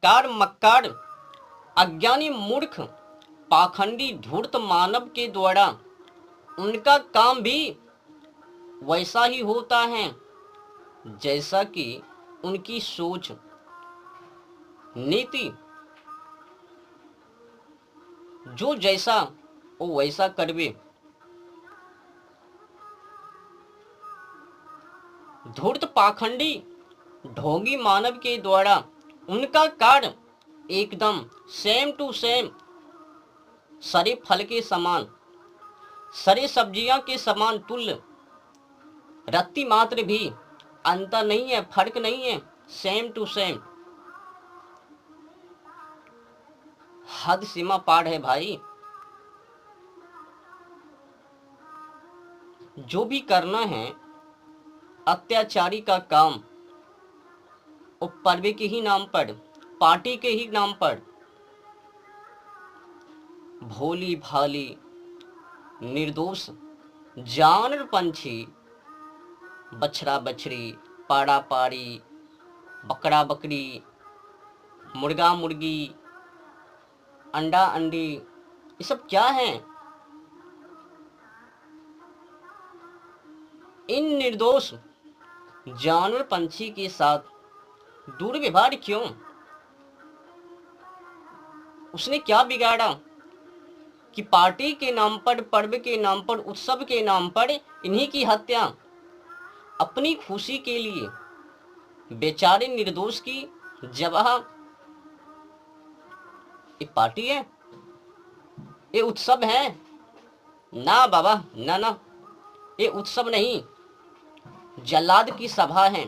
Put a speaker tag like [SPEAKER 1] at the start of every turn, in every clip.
[SPEAKER 1] Car मक्कार अज्ञानी मूर्ख पाखंडी धूर्त मानव के द्वारा उनका काम भी वैसा ही होता है जैसा कि उनकी सोच नीति, जो जैसा वो वैसा करवे। धूर्त पाखंडी ढोंगी मानव के द्वारा उनका कार्य एकदम सेम टू सेम सरे फल के समान, सरे सब्जियां के समान तुल्य, रत्ती मात्र भी अंतर नहीं है, फर्क नहीं है, सेम टू सेम। हद सीमा पार है भाई। जो भी करना है अत्याचारी का काम, वो पर्वे के ही नाम पर, पार्टी के ही नाम पर, भोली भाली निर्दोष जानवर पंछी, बछड़ा बछड़ी, पाड़ा पाड़ी, बकरा बकरी, मुर्गा मुर्गी, अंडा अंडी, ये सब क्या है? इन निर्दोष जानवर पंछी के साथ दुर्व्यवहार क्यों? उसने क्या बिगाड़ा कि पार्टी के नाम पर, पर्व के नाम पर, उत्सव के नाम पर इन्हीं की हत्या अपनी खुशी के लिए बेचारे निर्दोष की जवाह। ये पार्टी है? ये उत्सव है? ना बाबा, ना ना, ये उत्सव नहीं, जल्लाद की सभा है।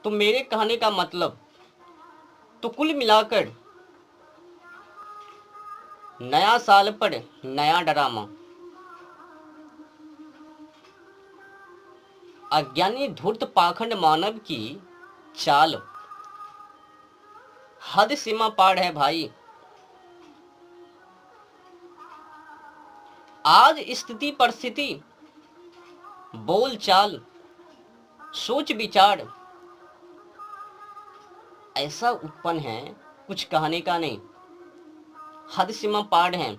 [SPEAKER 1] तो मेरे कहने का मतलब, तो कुल मिलाकर नया साल पर नया ड्रामा, अज्ञानी धूर्त पाखंड मानव की चाल हद सीमा पार है भाई। आज स्थिति परिस्थिति, बोल चाल, सोच विचार ऐसा उत्पन्न है, कुछ कहने का नहीं, हद सीमा पार है।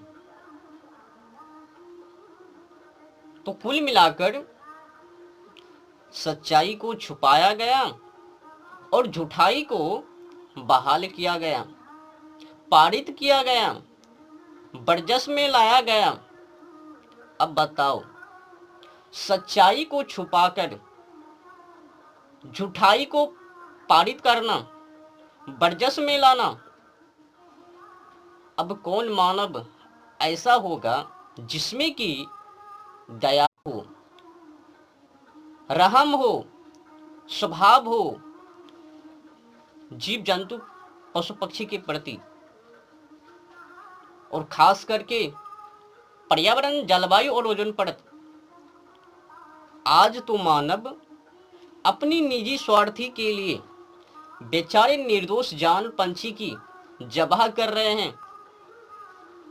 [SPEAKER 1] तो कुल मिलाकर सच्चाई को छुपाया गया और झूठाई को बहाल किया गया, पारित किया गया, बरजस में लाया गया। अब बताओ, सच्चाई को छुपाकर झूठाई को पारित करना, बरजस में लाना, अब कौन मानव ऐसा होगा जिसमें कि दया हो, रहम हो, स्वभाव हो जीव जंतु पशु पक्षी के प्रति, और खास करके पर्यावरण, जलवायु और ओजोन परत। आज तो मानव अपनी निजी स्वार्थी के लिए बेचारे निर्दोष जान पंछी की जबाह कर रहे हैं,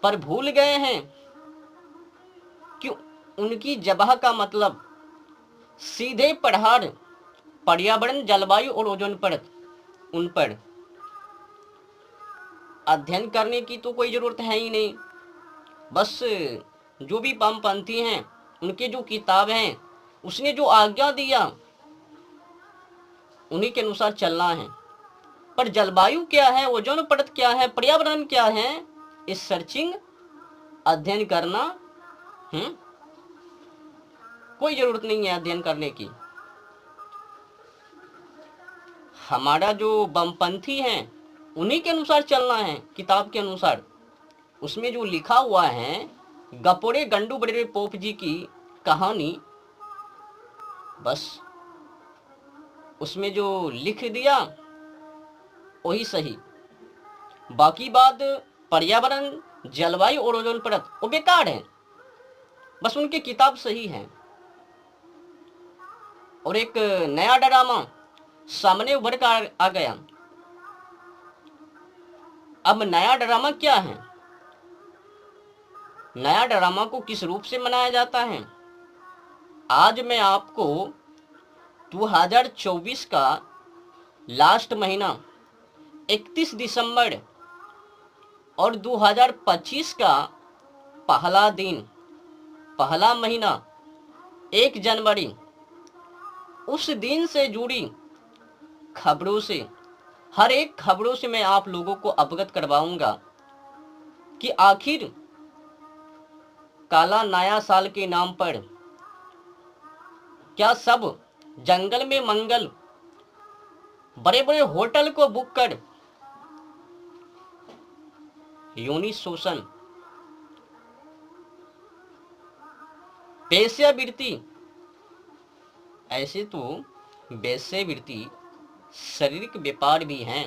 [SPEAKER 1] पर भूल गए हैं कि उनकी जबाह का मतलब सीधे प्रहार पर्यावरण, जलवायु और ओजोन परत, उन पर अध्ययन करने की तो कोई जरूरत है ही नहीं। बस जो भी वामपंथी हैं, उनके जो किताब हैं, उसने जो आज्ञा दिया उन्हीं के अनुसार चलना है। पर जलवायु क्या है, ओजोन परत क्या है, पर्यावरण क्या है, इस सर्चिंग अध्ययन करना कोई जरूरत नहीं है अध्ययन करने की। हमारा जो वामपंथी है उन्हीं के अनुसार चलना है, किताब के अनुसार। उसमें जो लिखा हुआ है गपोड़े गंडू बड़े पोप जी की कहानी, बस उसमें जो लिख दिया वही सही, बाकी बात पर्यावरण, जलवायु और ओजोन परत वो बेकार है, बस उनकी किताब सही है। और एक नया ड्रामा सामने उभर कर आ गया। अब नया ड्रामा क्या है? नया ड्रामा को किस रूप से मनाया जाता है? आज मैं आपको 2024 का लास्ट महीना 31 दिसंबर और 2025 का पहला दिन, पहला महीना 1 जनवरी, उस दिन से जुड़ी खबरों से, हर एक खबरों से मैं आप लोगों को अवगत करवाऊंगा कि आखिर काला नया साल के नाम पर क्या सब जंगल में मंगल, बड़े बड़े होटल को बुक कर यौन शोषण, वेश्यावृत्ति, ऐसे तो वेश्यावृत्ति शारीरिक व्यापार भी हैं,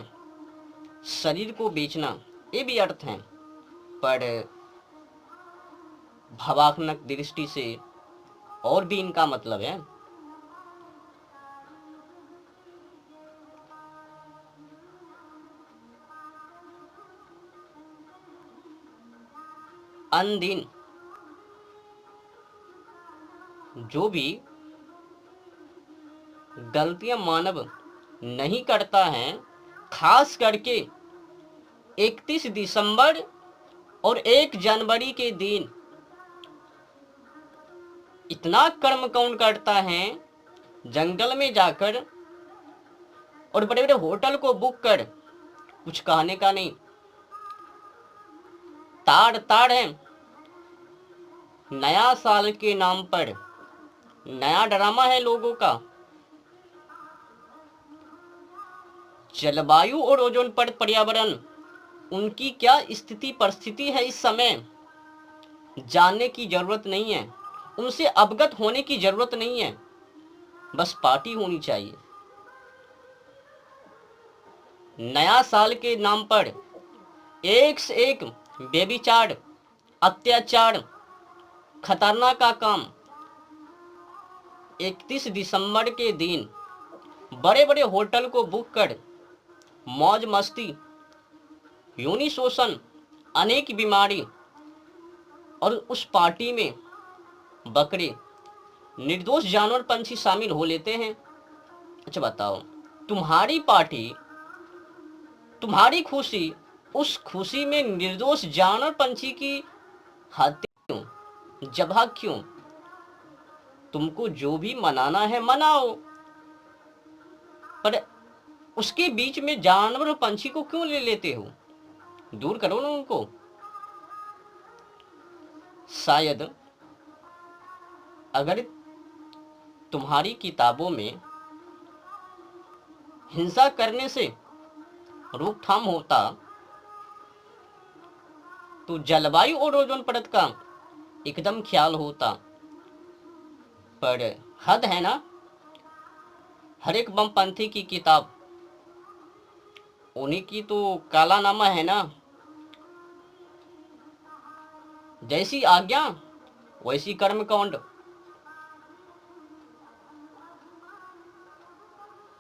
[SPEAKER 1] शरीर को बेचना, ये भी अर्थ हैं, पर भावात्मक दृष्टि से और भी इनका मतलब है। अन दिन जो भी गलतियां मानव नहीं करता है, खास करके 31 दिसंबर और 1 जनवरी के दिन इतना कर्म कौन करता है, जंगल में जाकर और बड़े बड़े होटल को बुक कर, कुछ कहने का नहीं, ताड़ ताड़ है। नया साल के नाम पर नया ड्रामा है लोगों का। जलवायु और ओजोन परत, पर्यावरण, उनकी क्या स्थिति परिस्थिति है इस समय, जानने की जरूरत नहीं है, उनसे अवगत होने की जरूरत नहीं है, बस पार्टी होनी चाहिए। नया साल के नाम पर एक से एक व्यभिचार, अत्याचार, खतरनाक का काम। 31 दिसंबर के दिन बड़े बड़े होटल को बुक कर मौज मस्ती, यौन शोषण, अनेक बीमारी, और उस पार्टी में बकरे, निर्दोष जानवर, पंछी शामिल हो लेते हैं। अच्छा बताओ, तुम्हारी पार्टी, तुम्हारी खुशी, उस खुशी में निर्दोष जानवर पंछी की हत्या क्यों, जबह क्यों? तुमको जो भी मनाना है मनाओ, पर उसके बीच में जानवर और पंछी को क्यों ले लेते हो? दूर करो ना उनको। शायद अगर तुम्हारी किताबों में हिंसा करने से रोकथाम होता तो जलवायु और ओजोन परत का एकदम ख्याल होता, पर हद है ना। हर एक बमपंथी की किताब उन्हीं की तो काला नामा है ना। जैसी आज्ञा वैसी कर्मकांड।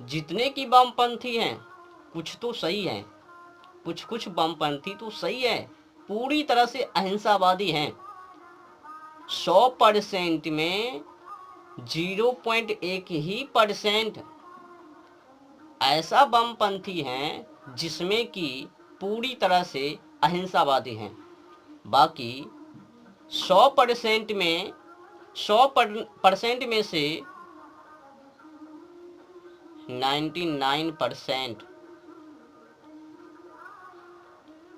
[SPEAKER 1] जितने की वामपंथी हैं कुछ तो सही है, कुछ कुछ वामपंथी तो सही है, पूरी तरह से अहिंसावादी हैं। 100% में 0.1 ही % ऐसा वामपंथी हैं जिसमें कि पूरी तरह से अहिंसावादी हैं। बाकी 100% में 100% में से 99%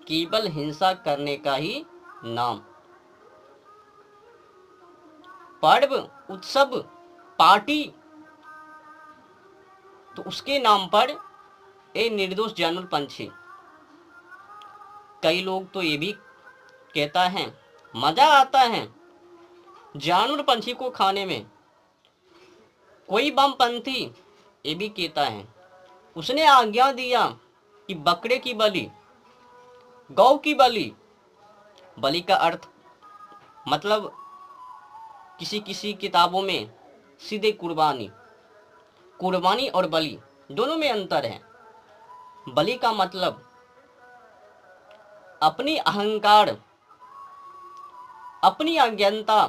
[SPEAKER 1] केवल हिंसा करने का ही नाम। पर्व, उत्सव, पार्टी, तो उसके नाम पर ए निर्दोष जानवर पंछी। कई लोग तो ये भी कहता है मजा आता है जानवर पंछी को खाने में। कोई वामपंथी ये भी कहता है उसने आज्ञा दिया कि बकरे की बलि, गौ की बलि, बलि का अर्थ मतलब किसी किसी किताबों में सीधे कुर्बानी, कुर्बानी और बलि दोनों में अंतर है। बलि का मतलब अपनी अहंकार, अपनी अज्ञानता,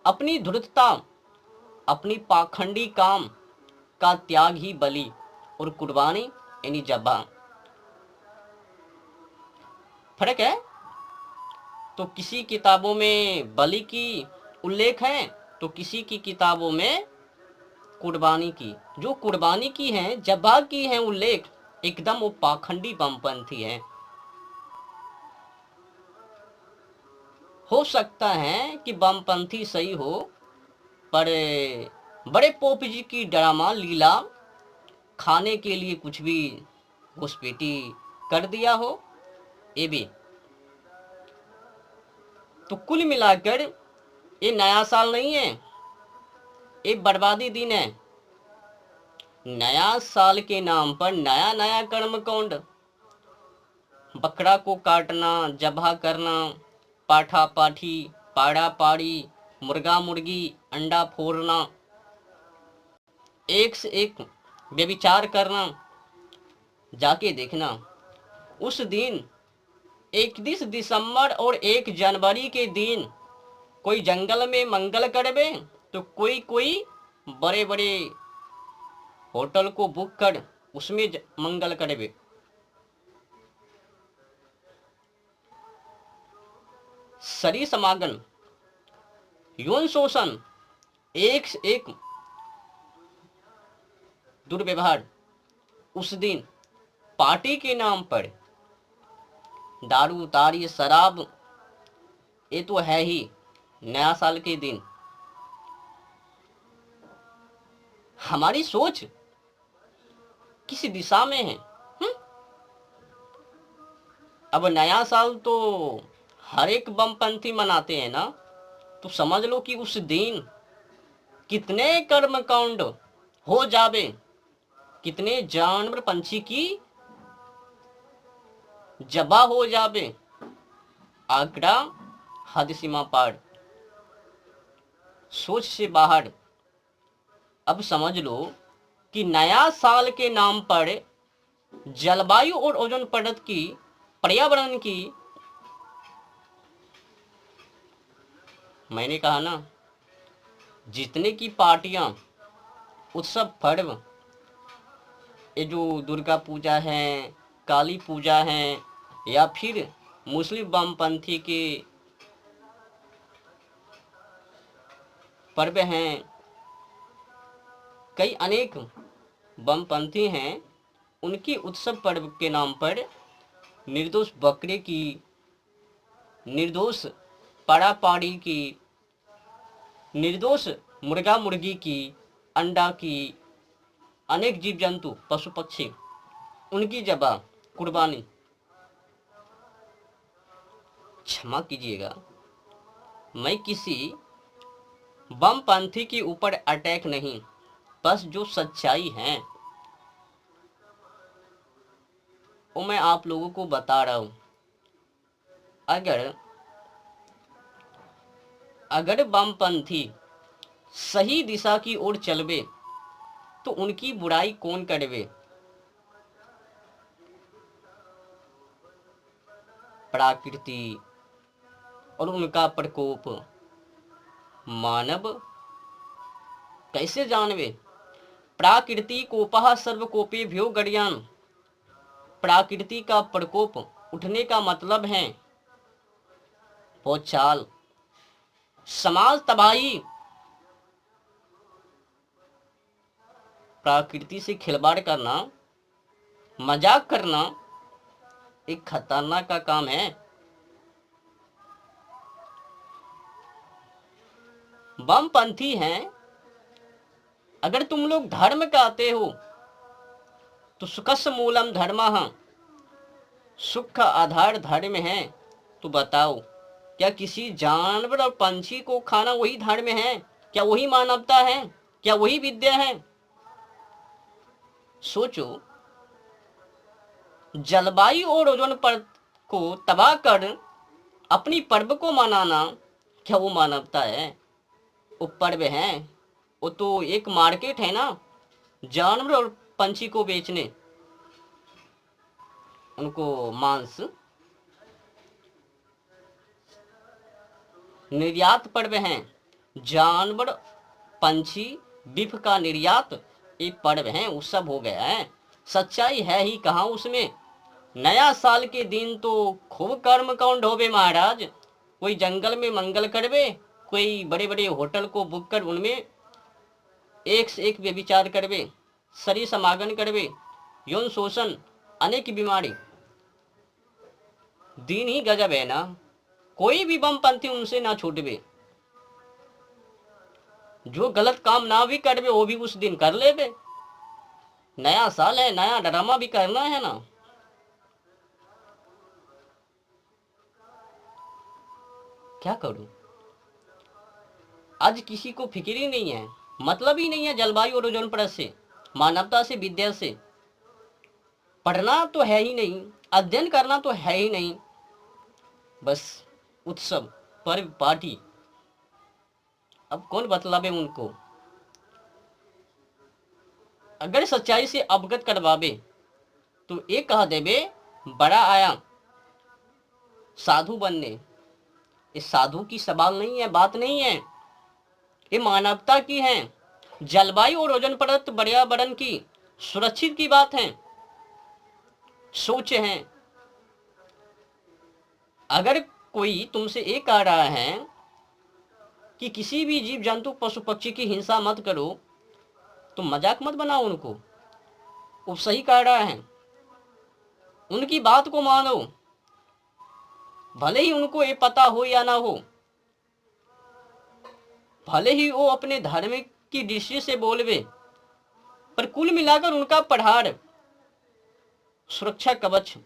[SPEAKER 1] अपनी धूर्तता, अपनी पाखंडी काम, का त्याग ही बलि और कुर्बानी यानी जब्बा। फर्क है। तो किसी किताबों में बलि की उल्लेख है तो किसी की किताबों में कुर्बानी की। जो कुर्बानी की है, जब्बा की है उल्लेख, एकदम वो पाखंडी बमपंथी है। हो सकता है कि बमपंथी सही हो, पर बड़े पोप जी की ड्रामा लीला खाने के लिए कुछ भी घुसपैठी कर दिया हो, ये भी। तो कुल मिलाकर ये नया साल नहीं है, ये बर्बादी दिन है। नया साल के नाम पर नया नया कर्म कांड, बकरा को काटना, जबा करना, पाठा पाठी, पाड़ा पाड़ी, मुर्गा मुर्गी, अंडा फोड़ना, एक से एक व्यभिचार करना। जाके देखना उस दिन 31 दिसंबर और 1 जनवरी के दिन कोई जंगल में मंगल करवे तो कोई बड़े बड़े होटल को बुक कर उसमें मंगल करवे। शरीर समागम, यौन शोषण, एक से एक दुर्व्यवहार। उस दिन पार्टी के नाम पर दारू तारी शराब, ये तो है ही नया साल के दिन। हमारी सोच किस दिशा में है? अब नया साल तो हर एक बमपंथी मनाते हैं ना, तो समझ लो कि उस दिन कितने कर्म कांड हो जावे, कितने जानवर पंछी की जबा हो जावे, आंकड़ा हद सीमा पार, सोच से बाहर। अब समझ लो कि नया साल के नाम पर जलवायु और ओजोन परत की, पर्यावरण की, मैंने कहा ना, जितने की पार्टियां, उत्सव, पर्व, ये जो दुर्गा पूजा है, काली पूजा है, या फिर मुस्लिम वामपंथी के पर्व हैं, कई अनेक वामपंथी हैं, उनकी उत्सव पर्व के नाम पर निर्दोष बकरे की, निर्दोष पाड़ा पाड़ी की, निर्दोष मुर्गा मुर्गी की, अंडा की, अनेक जीव जंतु पशु पक्षी, उनकी जबा, कुर्बानी। क्षमा कीजिएगा, मैं किसी वामपंथी के ऊपर अटैक नहीं, बस जो सच्चाई है वो मैं आप लोगों को बता रहा हूं। अगर वामपंथी सही दिशा की ओर चलवे तो उनकी बुराई कौन करवे? प्रकृति और उनका प्रकोप मानव कैसे जानवे? प्रकृति कोपः सर्वकोपे भ्यो गड़ियान। प्रकृति का प्रकोप उठने का मतलब है चाल, समाज तबाही। प्रकृति से खिलवाड़ करना, मजाक करना एक खतरनाक का काम है। वामपंथी हैं, अगर तुम लोग धर्म कहते हो तो सुखस्य मूलम धर्मः, सुख का आधार धर्म है। तो बताओ, क्या किसी जानवर और पंछी को खाना वही धर्म है? क्या वही मानवता है? क्या वही विद्या है? सोचो, जलवायु और ओजोन परत को तबाह कर अपनी पर्व को मनाना, क्या वो मानवता है? वो पर्व है, वो तो एक मार्केट है ना, जानवर और पंछी को बेचने, उनको मांस निर्यात पर्व हैं। जानवर, पंछी, बीफ का निर्यात ये पर्व है, उत्सव हो गया है, सच्चाई है ही कहाँ उसमें। नया साल के दिन तो खूब कर्म कांड होवे महाराज। कोई जंगल में मंगल करवे, कोई बड़े बड़े होटल को बुक कर उनमें एक से एक व्यभिचार करवे, शरीर समागम करवे, यौन शोषण, अनेक बीमारी। दिन ही गजब है ना, कोई भी बमपंथी उनसे ना छूटवे। जो गलत काम ना भी करवे वो भी उस दिन कर लेवे। नया साल है, नया ड्रामा भी करना है ना। क्या करूं, आज किसी को फिक्र ही नहीं है, मतलब ही नहीं है जलवायु और ओजोन परत से, मानवता से, विद्या से। पढ़ना तो है ही नहीं, अध्ययन करना तो है ही नहीं, बस उत्सव, पर्व, पार्टी। अब कौन बतलावे उनको। अगर सच्चाई से अवगत करवावे तो एक कह देवे बड़ा आया साधु बनने। इस साधु की सवाल नहीं है, बात नहीं है, ये मानवता की है। जलवायु और ओजोन परत पर्यावरण की सुरक्षित की बात है, सोच है। अगर कोई तुमसे ये कह रहा है कि किसी भी जीव जंतु पशु पक्षी की हिंसा मत करो, तो मजाक मत बनाओ उनको। वो सही कह रहा है, उनकी बात को मानो, भले ही उनको ये पता हो या ना हो, भले ही वो अपने धर्म की दृष्टि से बोलवे, पर कुल मिलाकर उनका पढ़ार, सुरक्षा कवच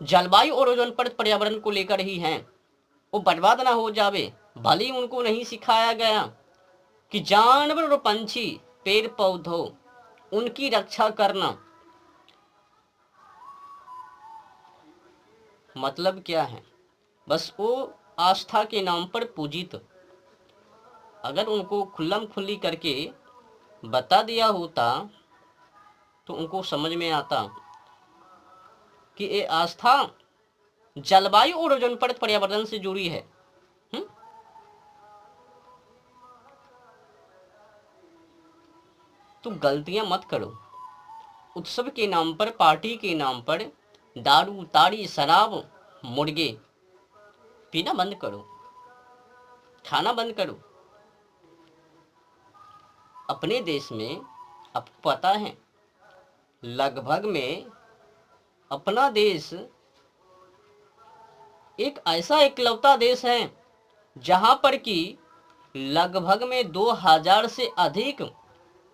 [SPEAKER 1] जलवायु और ओजोन परत पर्यावरण को लेकर ही है। वो बर्बाद ना हो जावे। भले ही उनको नहीं सिखाया गया कि जानवर और पंछी, पेड़ पौधों, उनकी रक्षा करना। मतलब क्या है, बस वो आस्था के नाम पर पूजित। अगर उनको खुल्लम खुल्ली करके बता दिया होता तो उनको समझ में आता कि ये आस्था जलवायु और ओजोन परत पर्यावरण से जुड़ी है। तो गलतियां मत करो। उत्सव के नाम पर, पार्टी के नाम पर दारू, ताड़ी, शराब, मुर्गे पीना बंद करो, खाना बंद करो। अपने देश में आपको पता है, लगभग में अपना देश एक ऐसा इकलौता देश है जहां पर कि लगभग में 2000 से अधिक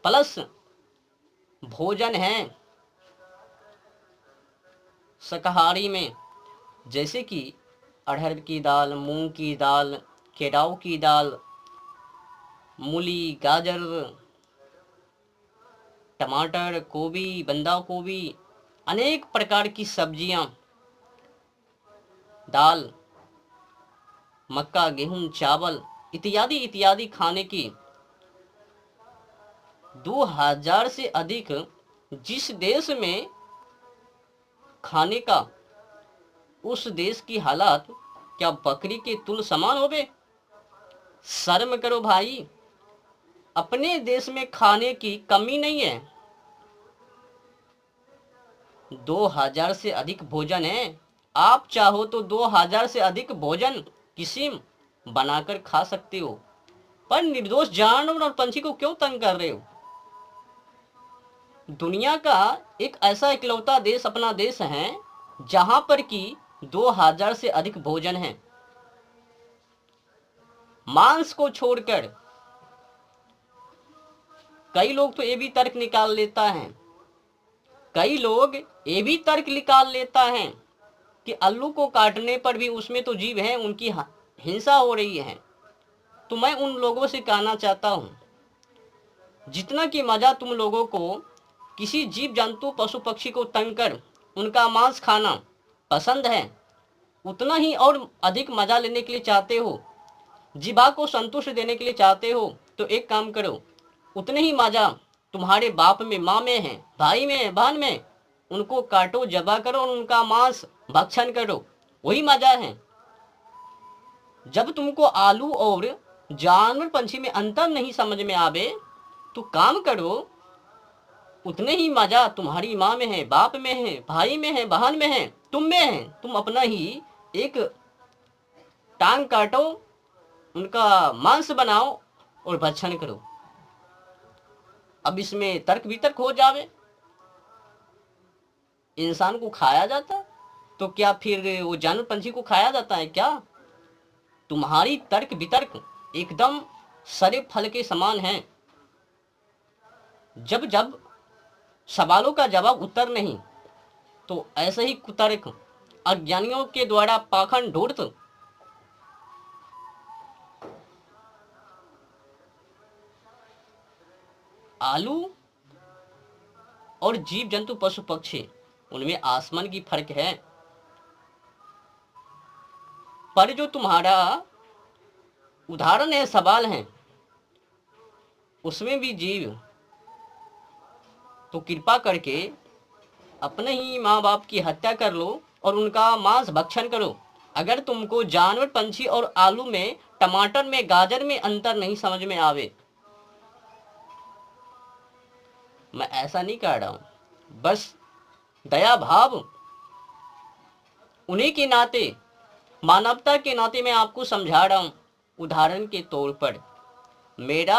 [SPEAKER 1] प्लस भोजन है शाकाहारी में, जैसे कि अरहर की दाल, मूंग की दाल, केराव की दाल, मूली, गाजर, टमाटर, गोभी, बंदा गोभी, अनेक प्रकार की सब्जियां, दाल, मक्का, गेहूं, चावल इत्यादि इत्यादि खाने की 2000 से अधिक। जिस देश में खाने का, उस देश की हालात क्या बकरी के तुल समान होवे। शर्म करो भाई, अपने देश में खाने की कमी नहीं है, 2000 से अधिक भोजन है। आप चाहो तो 2000 से अधिक भोजन किस्म बनाकर खा सकते हो, पर निर्दोष जानवर और पंछी को क्यों तंग कर रहे हो। दुनिया का एक ऐसा इकलौता देश अपना देश है जहां पर कि 2000 से अधिक भोजन है। मांस को छोड़कर कई लोग तो ये भी तर्क निकाल लेता है, कई लोग ये भी तर्क निकाल लेता है कि आलू को काटने पर भी उसमें तो जीव है, उनकी हिंसा हो रही है। तो मैं उन लोगों से कहना चाहता हूं, जितना कि मजा तुम लोगों को किसी जीव जंतु पशु पक्षी को तंग कर उनका मांस खाना पसंद है, उतना ही और अधिक मजा लेने के लिए चाहते हो, जीवा को संतुष्ट देने के लिए चाहते हो, तो एक काम करो, उतने ही मजा तुम्हारे बाप में, माँ में है, भाई में, बहन में, उनको काटो, जबा करो और उनका मांस भक्षण करो, वही मजा है। जब तुमको आलू और जानवर पंछी में अंतर नहीं समझ में आवे तो काम करो, उतने ही मजा तुम्हारी माँ में है, बाप में है, भाई में है, बहन में है, तुम में है। तुम अपना ही एक टांग काटो, उनका मांस बनाओ और भक्षण करो। अब इसमें तर्क वितर्क हो जावे, इंसान को खाया जाता तो क्या फिर वो जानवर पंछी को खाया जाता है क्या? तुम्हारी तर्क वितर्क एकदम सरे फल के समान है। जब जब सवालों का जवाब उत्तर नहीं, तो ऐसे ही कुतर्क अज्ञानियों के द्वारा पाखंड ढूंढत आलू और जीव जंतु पशु पक्षी, उनमें आसमान की फर्क है। पर जो तुम्हारा उदाहरण है, सवाल है, उसमें भी जीव, तो कृपा करके अपने ही माँ बाप की हत्या कर लो और उनका मांस भक्षण करो। अगर तुमको जानवर पंछी और आलू में, टमाटर में, गाजर में अंतर नहीं समझ में आवे, मैं ऐसा नहीं कह रहा हूं, बस दया भाव उन्हीं के नाते, मानवता के नाते मैं आपको समझा रहा हूं। उदाहरण के तौर पर मेरा